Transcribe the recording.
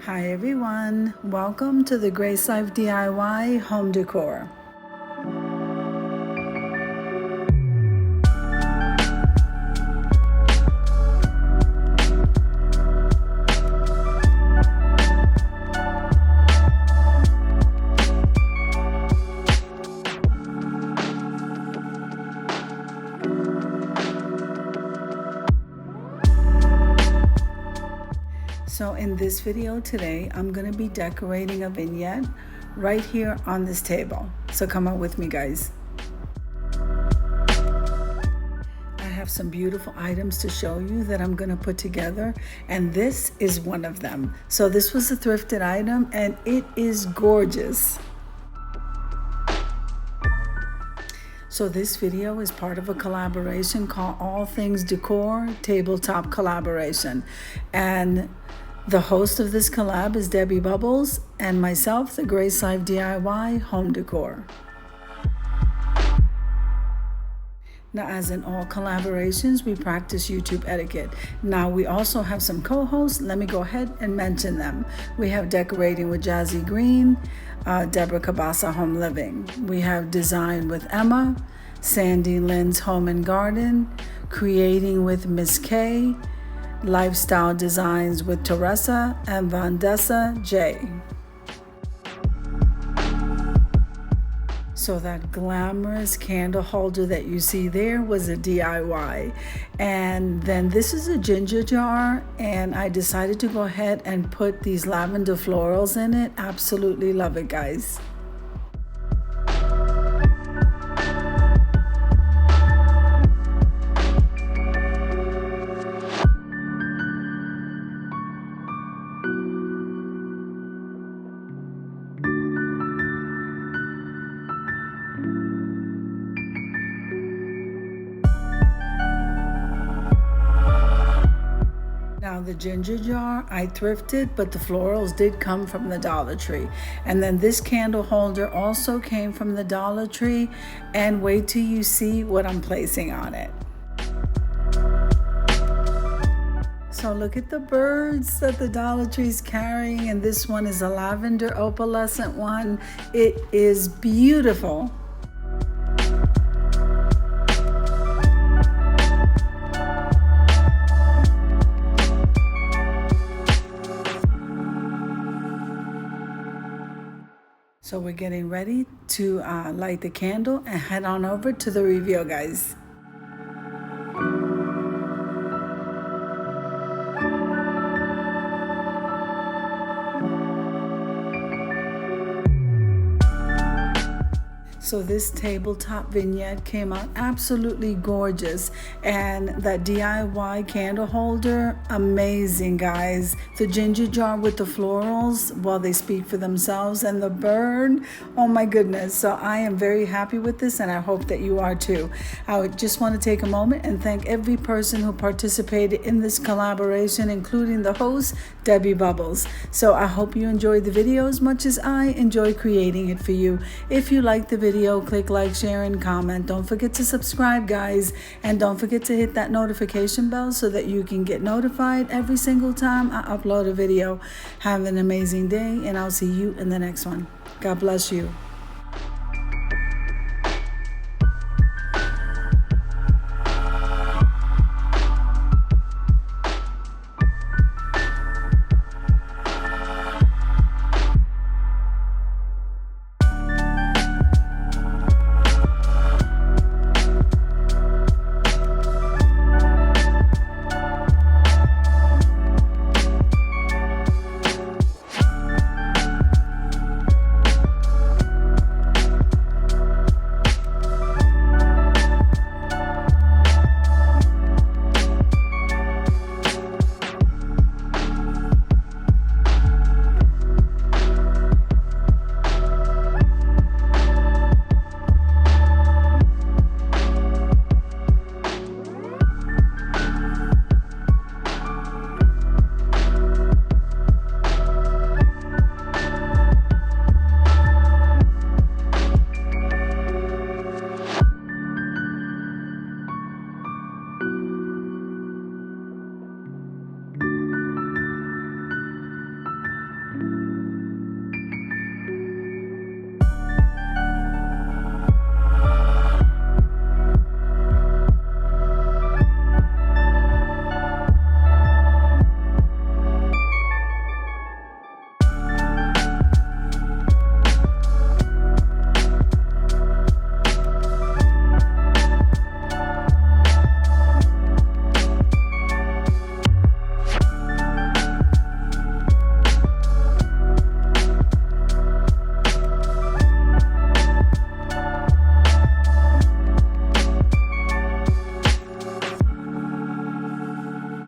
Hi everyone, welcome to the Grace Life DIY home decor. So in this video today, I'm going to be decorating a vignette right here on this table. So come on with me, guys. I have some beautiful items to show you that I'm going to put together, and this is one of them. So this was a thrifted item and it is gorgeous. So this video is part of a collaboration called All Things Decor Tabletop Collaboration. And the host of this collab is Debbie Bubbles and myself, the Grace Life DIY home decor. Now, as in all collaborations, we practice YouTube etiquette. Now, we also have some co-hosts. Let me go ahead and mention them. We have Decorating with Jazzy Green, Deborah Cabasa Home Living. We have Design with Emma, Sandy Lynn's Home and Garden, Creating with Miss K, Lifestyle Designs with Teresa, and Vandessa J. So that glamorous candle holder that you see there was a DIY. And then this is a ginger jar, and I decided to go ahead and put these lavender florals in it. Absolutely love it, guys. Now the ginger jar I thrifted, but the florals did come from the Dollar Tree. And then this candle holder also came from the Dollar Tree. And wait till you see what I'm placing on it. So look at the birds that the Dollar Tree's carrying, and this one is a lavender opalescent one. It is beautiful. So we're getting ready to light the candle and head on over to the reveal, guys. So this tabletop vignette came out absolutely gorgeous, and that DIY candle holder, amazing, guys. The ginger jar with the florals, well, they speak for themselves, and the bird, oh my goodness. So I am very happy with this, and I hope that you are too. I would just want to take a moment and thank every person who participated in this collaboration, including the host, Debbie Bubbles. So I hope you enjoyed the video as much as I enjoy creating it for you. If you like the video, click like, share, and comment. Don't forget to subscribe, guys, and don't forget to hit that notification bell so that you can get notified every single time I upload a video. Have an amazing day, and I'll see you in the next one. God bless you.